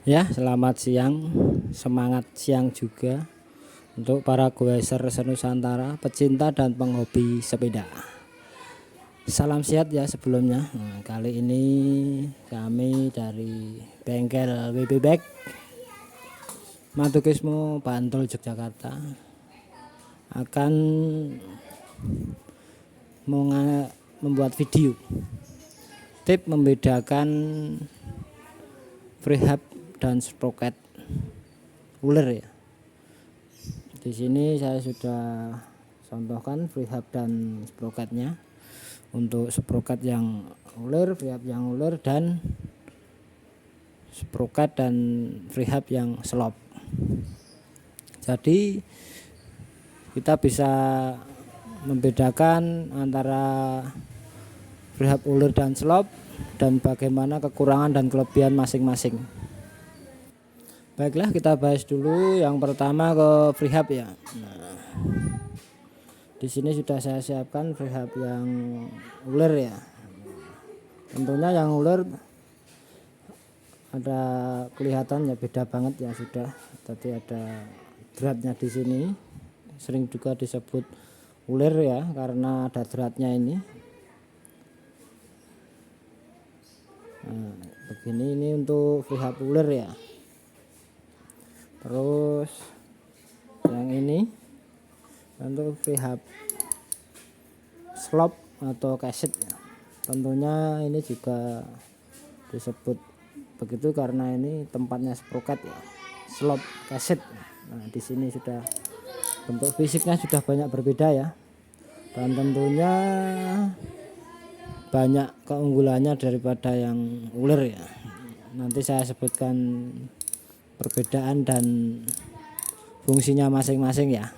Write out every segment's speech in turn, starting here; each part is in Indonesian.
Ya, selamat siang, semangat siang juga untuk para goeser senusantara, pecinta dan penghobi sepeda. Salam sehat ya sebelumnya. Kali ini kami dari bengkel WB Bike Matukismo Bantul Yogyakarta akan membuat video tip membedakan freehub dan sprocket uler ya. Di sini saya sudah contohkan freehub dan sprocketnya. Untuk sprocket yang uler, freehub yang uler, dan sprocket dan freehub yang slop. Jadi kita bisa membedakan antara freehub uler dan slop dan bagaimana kekurangan dan kelebihan masing-masing. Baiklah, kita bahas dulu yang pertama ke freehub ya. Di sini sudah saya siapkan freehub yang uler ya. Tentunya yang uler ada kelihatan ya, beda banget ya sudah. Tadi ada dratnya di sini. Sering juga disebut uler ya karena ada dratnya ini. Nah, begini ini untuk freehub uler ya. Terus yang ini untuk freehub slop atau cassette ya. Tentunya ini juga disebut begitu karena ini tempatnya sprocket ya, slop cassette. Nah, di sini sudah bentuk fisiknya sudah banyak berbeda ya. Dan tentunya banyak keunggulannya daripada yang uler ya. Nanti saya sebutkan perbedaan dan fungsinya masing-masing ya.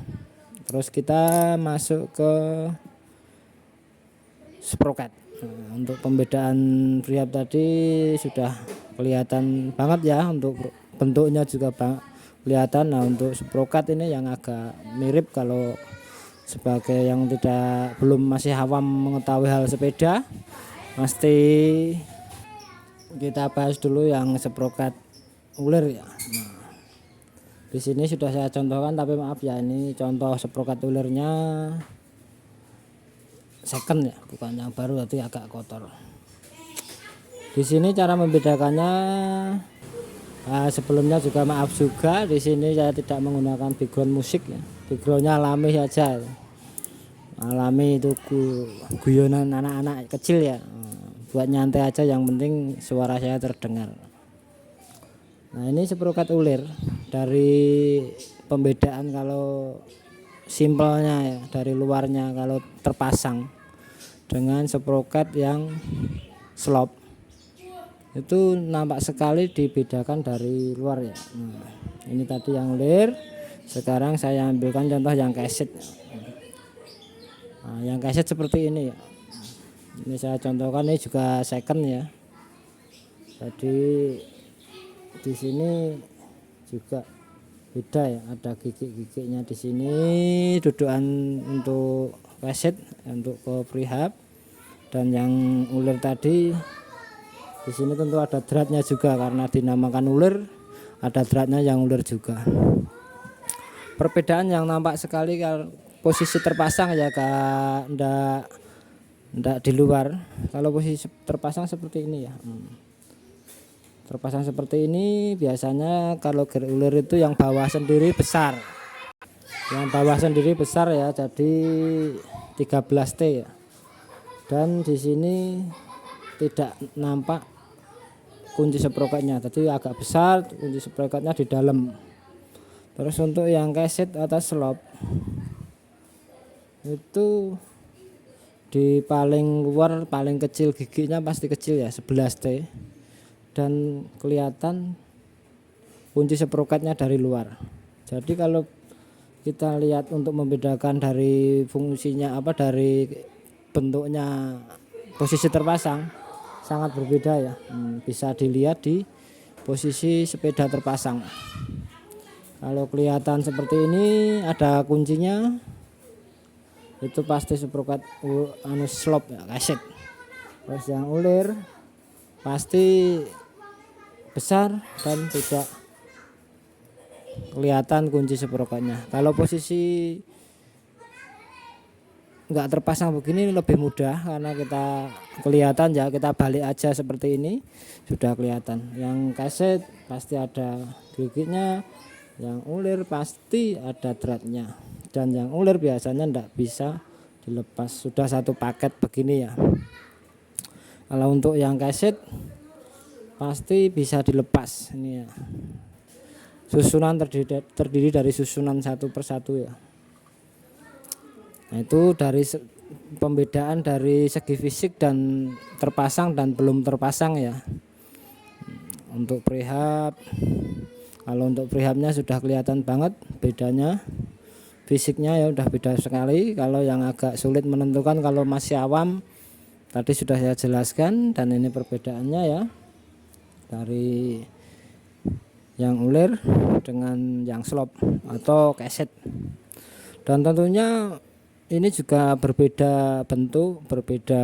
Terus kita masuk ke sprocket. Nah, untuk pembedaan freehub tadi sudah kelihatan banget ya, untuk bentuknya juga kelihatan. Nah, untuk sprocket ini yang agak mirip, kalau sebagai yang masih awam mengetahui hal sepeda, pasti kita bahas dulu yang sprocket uler ya. Nah, di sini sudah saya contohkan, tapi maaf ya, ini contoh sprocket ulernya second ya, bukan yang baru, tadi agak kotor. Di sini cara membedakannya, sebelumnya juga maaf juga, di sini saya tidak menggunakan background musik ya, backgroundnya alami saja. Alami itu guyonan anak-anak kecil ya, buat nyantai aja, yang penting suara saya terdengar. Nah, ini sprocket uler. Dari pembedaan kalau simpelnya ya, dari luarnya kalau terpasang dengan sprocket yang slop, itu nampak sekali dibedakan dari luar ya. Nah, ini tadi yang uler. Sekarang saya ambilkan contoh yang cassette. Nah, yang cassette seperti ini ya. Ini saya contohkan, ini juga second ya. Jadi di sini juga beda ya, ada gigi-giginya di sini, dudukan untuk cassette, untuk ke freehub. Dan yang uler tadi di sini tentu ada dratnya juga, karena dinamakan uler, ada dratnya yang uler juga. Perbedaan yang nampak sekali kalau posisi terpasang ya, ndak di luar. Kalau posisi terpasang seperti ini ya. Terpasang seperti ini biasanya kalau gear uler itu yang bawah sendiri besar. Yang bawah sendiri besar ya, jadi 13T ya. Dan di sini tidak nampak kunci sprocketnya, jadi agak besar kunci sprocketnya di dalam. Terus untuk yang cassette atau slop itu di paling luar, paling kecil giginya pasti kecil ya, 11T. Dan kelihatan kunci sprocketnya dari luar. Jadi kalau kita lihat untuk membedakan dari fungsinya dari bentuknya, posisi terpasang sangat berbeda ya. Bisa dilihat di posisi sepeda terpasang. Kalau kelihatan seperti ini ada kuncinya, itu pasti sprocket slop ya, cassette. Terus yang ulir pasti besar dan tidak kelihatan kunci sproketnya. Kalau posisi nggak terpasang begini lebih mudah karena kita kelihatan ya, kita balik aja seperti ini sudah kelihatan. Yang kaset pasti ada gigitnya, yang ulir pasti ada dratnya, dan yang ulir biasanya nggak bisa dilepas, sudah satu paket begini ya. Kalau untuk yang kaset pasti bisa dilepas ini ya. Susunan terdiri dari susunan satu persatu ya. Nah, itu dari pembedaan dari segi fisik dan terpasang dan belum terpasang ya. Untuk prehab, kalau untuk prehabnya sudah kelihatan banget bedanya. Fisiknya ya udah beda sekali. Kalau yang agak sulit menentukan, kalau masih awam tadi sudah saya jelaskan, dan ini perbedaannya ya dari yang ulir dengan yang slop atau keset. Dan tentunya ini juga berbeda bentuk, berbeda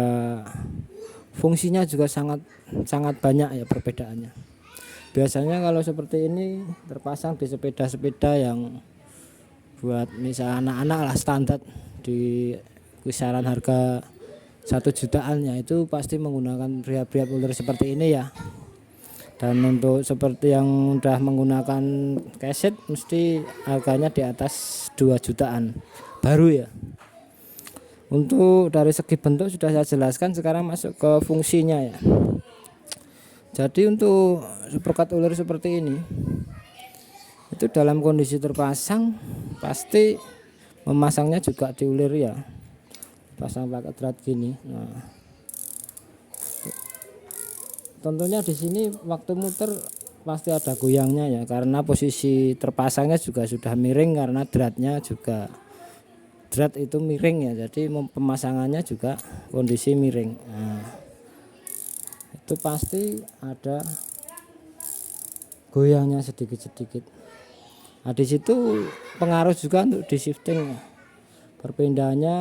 fungsinya juga sangat banyak ya perbedaannya. Biasanya kalau seperti ini terpasang di sepeda-sepeda yang buat misal anak-anak lah, standar di kisaran harga 1 jutaan ya, itu pasti menggunakan prehab ulir seperti ini ya. Dan untuk seperti yang udah menggunakan keset mesti harganya di atas 2 jutaan baru ya. Untuk dari segi bentuk sudah saya jelaskan, sekarang masuk ke fungsinya ya. Jadi untuk sproket ulir seperti ini itu dalam kondisi terpasang pasti memasangnya juga di ulir ya, pasang pakai drat gini. Nah, tentunya di sini waktu muter pasti ada goyangnya ya, karena posisi terpasangnya juga sudah miring, karena dratnya juga, drat itu miring ya, jadi pemasangannya juga kondisi miring. Nah, itu pasti ada goyangnya sedikit-sedikit. Nah, di situ pengaruh juga untuk di shifting, perpindahannya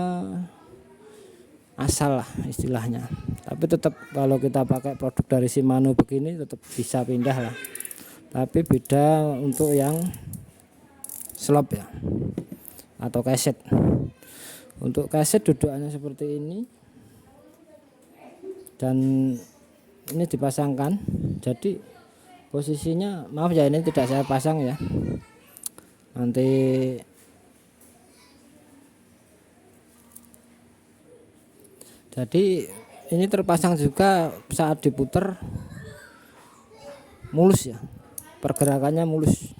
asal lah istilahnya. Tapi tetap kalau kita pakai produk dari Shimano begini tetap bisa pindah lah. Tapi beda untuk yang slop ya atau keset. Untuk keset dudukannya seperti ini, dan ini dipasangkan. Jadi posisinya, maaf ya ini tidak saya pasang ya. Nanti jadi ini terpasang juga, saat diputer mulus ya, pergerakannya mulus.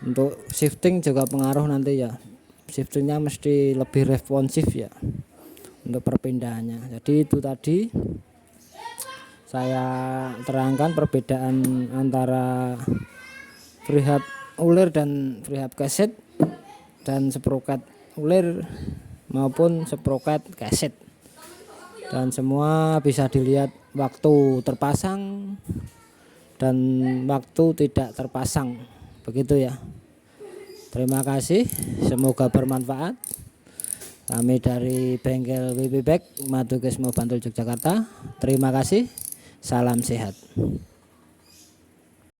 Untuk shifting juga pengaruh nanti ya, shiftingnya mesti lebih responsif ya untuk perpindahannya. Jadi itu tadi saya terangkan perbedaan antara prehab ulir dan prehab keset, dan sproket ulir maupun sproket keset. Dan semua bisa dilihat waktu terpasang dan waktu tidak terpasang, begitu ya. Terima kasih, semoga bermanfaat. Kami dari bengkel WB Bag Madukismo Bantul Yogyakarta. Terima kasih, salam sehat.